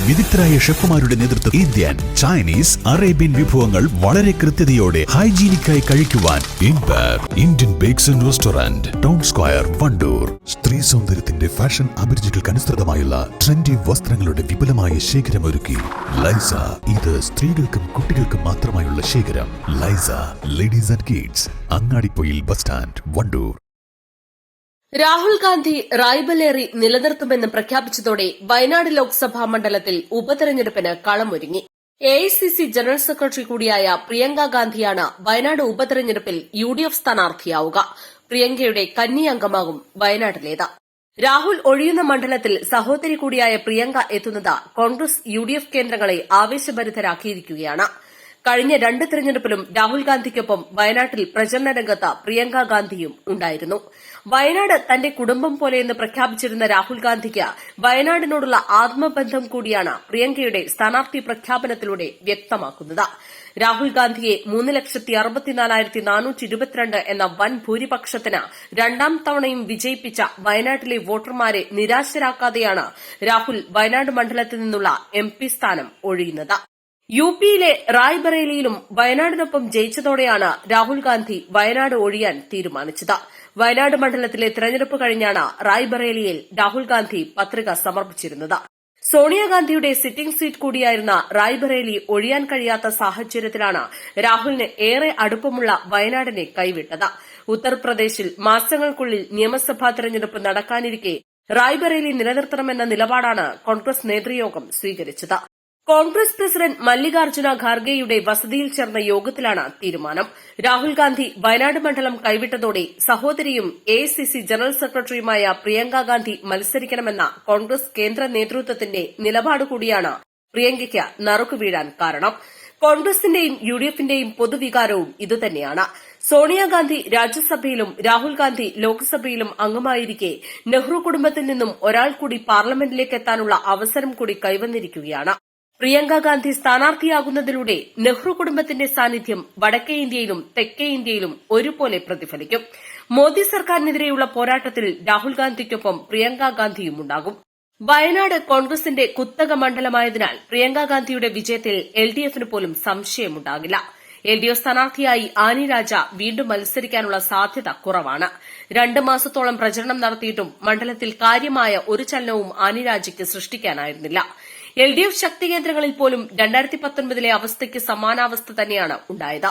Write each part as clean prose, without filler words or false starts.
വിദഗ്ധരായ ഷെഫുമാരുടെ നേതൃത്വം Indian, Chinese, Arabian വിഭവങ്ങൾ വളരെ കൃത്യതയോടെ ഹൈജീനിക്കായി കഴിക്കുവാൻ Indian bakes and restaurant, town square, Wandoor. സ്ത്രീ സൗന്ദര്യത്തിന്റെ ഫാഷൻ അഭിരുചികൾക്ക് അനുസൃതമായുള്ള ട്രെൻഡി വസ്ത്രങ്ങളുടെ വിപുലമായ ശേഖരമൊരുക്കി ലൈസ. ഇത് സ്ത്രീകൾക്കും കുട്ടികൾക്കും മാത്രമായുള്ള ശേഖരം. ലൈസ ladies and kids, Angadippoyil bus stand, Vandoor. Rahul Gandhi Raebareli നിലനിർത്തുമെന്ന് പ്രഖ്യാപിച്ചതോടെ വയനാട് ലോക്സഭാ മണ്ഡലത്തിൽ ഉപതെരഞ്ഞെടുപ്പിന് കളമൊരുങ്ങി. എഐസിസി ജനറൽ സെക്രട്ടറി കൂടിയായ പ്രിയങ്ക ഗാന്ധിയാണ് വയനാട് ഉപതെരഞ്ഞെടുപ്പിൽ യുഡിഎഫ് സ്ഥാനാർത്ഥിയാവുക. പ്രിയങ്കയുടെ കന്നി അംഗമാകും വയനാട്ടിലേത്. രാഹുൽ ഒഴിയുന്ന മണ്ഡലത്തിൽ സഹോദരി കൂടിയായ പ്രിയങ്ക എത്തുന്നത് കോൺഗ്രസ് യുഡിഎഫ് കേന്ദ്രങ്ങളെ ആവേശഭരിതരാക്കിയിരിക്കുകയാണ്. കഴിഞ്ഞ 2 തെരഞ്ഞെടുപ്പിലും രാഹുൽ ഗാന്ധിക്കൊപ്പം വയനാട്ടിൽ പ്രചരണ രംഗത്ത് പ്രിയങ്ക ഗാന്ധിയും ഉണ്ടായിരുന്നു. വയനാട് തന്റെ കുടുംബം പോലെയെന്ന് പ്രഖ്യാപിച്ചിരുന്ന രാഹുൽ ഗാന്ധിക്ക് വയനാടിനോടുള്ള ആത്മബന്ധം കൂടിയാണ് പ്രിയങ്കയുടെ സ്ഥാനാർത്ഥി പ്രഖ്യാപനത്തിലൂടെ വ്യക്തമാക്കുന്നത്. രാഹുൽ ഗാന്ധിയെ 3,64,422 എന്ന വൻ ഭൂരിപക്ഷത്തിന് 2ാം തവണയും വിജയിപ്പിച്ച വയനാട്ടിലെ വോട്ടർമാരെ നിരാശരാക്കാതെയാണ് രാഹുൽ വയനാട് മണ്ഡലത്തിൽ നിന്നുള്ള എംപി സ്ഥാനം ഒഴിയുന്നത്. യുപിയിലെ റായ്ബറേലിയിലും വയനാടിനൊപ്പം ജയിച്ചതോടെയാണ് രാഹുൽ ഗാന്ധി വയനാട് ഒഴിയാൻ തീരുമാനിച്ചത്. വയനാട് മണ്ഡലത്തിലെ തെരഞ്ഞെടുപ്പ് കഴിഞ്ഞാണ് റായ്ബറേലിയിൽ രാഹുൽ ഗാന്ധി പത്രിക സമർപ്പിച്ചിരുന്നത്. സോണിയാഗാന്ധിയുടെ സിറ്റിംഗ് സീറ്റ് കൂടിയായിരുന്ന റായ്ബറേലി ഒഴിയാൻ കഴിയാത്ത സാഹചര്യത്തിലാണ് രാഹുലിന് ഏറെ അടുപ്പമുള്ള വയനാടിനെ കൈവിട്ടത്. ഉത്തർപ്രദേശിൽ മാസങ്ങൾക്കുള്ളിൽ നിയമസഭാ തെരഞ്ഞെടുപ്പ് നടക്കാനിരിക്കെ റായ്ബറേലി നിലനിർത്തണമെന്ന നിലപാടാണ് കോൺഗ്രസ് നേതൃയോഗം സ്വീകരിച്ചത്. കോൺഗ്രസ് പ്രസിഡന്റ് മല്ലികാർജ്ജുന ഖാർഗെയുടെ വസതിയിൽ ചേർന്ന യോഗത്തിലാണ് തീരുമാനം. രാഹുൽ ഗാന്ധി വയനാട് മണ്ഡലം കൈവിട്ടതോടെ സഹോദരിയും എഐസിസി ജനറൽ സെക്രട്ടറിയുമായ പ്രിയങ്ക ഗാന്ധി മത്സരിക്കണമെന്ന കോൺഗ്രസ് കേന്ദ്ര നേതൃത്വത്തിന്റെ നിലപാട് കൂടിയാണ് പ്രിയങ്കയ്ക്ക് നറുക്കുവീഴാൻ കാരണം. കോൺഗ്രസിന്റെയും യുഡിഎഫിന്റെയും പൊതുവികാരവും ഇതുതന്നെയാണ്. സോണിയാഗാന്ധി രാജ്യസഭയിലും രാഹുൽ ഗാന്ധി ലോക്സഭയിലും അംഗമായിരിക്കെ നെഹ്റു കുടുംബത്തിൽ നിന്നും ഒരാൾ കൂടി പാർലമെന്റിലേക്ക് എത്താനുള്ള അവസരം കൂടി കൈവന്നിരിക്കുകയാണ്. പ്രിയങ്ക ഗാന്ധി സ്ഥാനാർത്ഥിയാകുന്നതിലൂടെ നെഹ്റു കുടുംബത്തിന്റെ സാന്നിധ്യം വടക്കേ ഇന്ത്യയിലും തെക്കേ ഇന്ത്യയിലും ഒരുപോലെ പ്രതിഫലിക്കും. മോദി സർക്കാരിനെതിരെയുള്ള പോരാട്ടത്തിൽ രാഹുൽ ഗാന്ധിക്കൊപ്പം പ്രിയങ്ക ഗാന്ധിയുമുണ്ടാകും. വയനാട് കോൺഗ്രസിന്റെ കുത്തക മണ്ഡലമായതിനാൽ പ്രിയങ്ക ഗാന്ധിയുടെ വിജയത്തിൽ എൽഡിഎഫിന് പോലും സംശയമുണ്ടാകില്ല. എൽഡിഎഫ് സ്ഥാനാർത്ഥിയായി ആനി രാജ വീണ്ടും മത്സരിക്കാനുള്ള സാധ്യത കുറവാണ്. 2 മാസത്തോളം പ്രചരണം നടത്തിയിട്ടും മണ്ഡലത്തിൽ കാര്യമായ ഒരു ചലനവും ആനി രാജയ്ക്ക് സൃഷ്ടിക്കാനായിരുന്നില്ല. എൽഡിഎഫ് ശക്തി കേന്ദ്രങ്ങളിൽ പോലും 2019 അവസ്ഥയ്ക്ക് സമാനാവസ്ഥ തന്നെയാണ് ഉണ്ടായത്.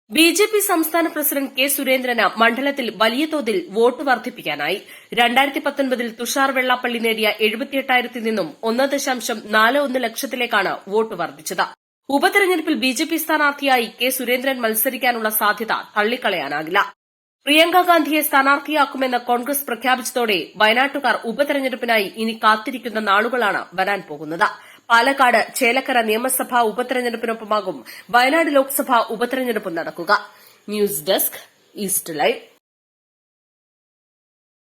ബിജെപി സംസ്ഥാന പ്രസിഡന്റ് കെ സുരേന്ദ്രന് മണ്ഡലത്തിൽ വലിയ തോതിൽ വോട്ട് വർദ്ധിപ്പിക്കാനായി. 2019 തുഷാർ വെള്ളാപ്പള്ളി നേടിയ 78,000 നിന്നും 1.41 ലക്ഷത്തിലേക്കാണ് വോട്ട് വർദ്ധിച്ചത്. ഉപതെരഞ്ഞെടുപ്പിൽ ബിജെപി സ്ഥാനാർത്ഥിയായി കെ സുരേന്ദ്രൻ മത്സരിക്കാനുള്ള സാധ്യത തള്ളിക്കളയാനാകില്ല. പ്രിയങ്ക ഗാന്ധിയെ സ്ഥാനാർത്ഥിയാക്കുമെന്ന് കോൺഗ്രസ് പ്രഖ്യാപിച്ചതോടെ വയനാട്ടുകാർ ഉപതെരഞ്ഞെടുപ്പിനായി ഇനി കാത്തിരിക്കുന്ന നാളുകളാണ് വരാൻ പോകുന്നത്. പാലക്കാട്, ചേലക്കര നിയമസഭാ ഉപതെരഞ്ഞെടുപ്പിനൊപ്പമാകും വയനാട് ലോക്സഭാ ഉപതെരഞ്ഞെടുപ്പ് നടക്കുക. News desk, east live.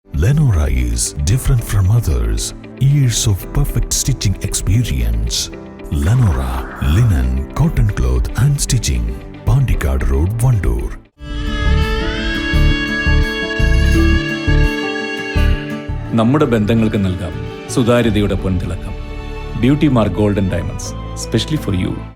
Lenora is different from others. Years of perfect stitching experience. Lenora linen, cotton cloth and stitching. Pandikad Road, Vandoor. നമ്മുടെ ബന്ധങ്ങൾക്ക് നൽകാം സുതാര്യതയുടെ പൊൻതിളക്കം. Beauty mark golden diamonds, specially for U.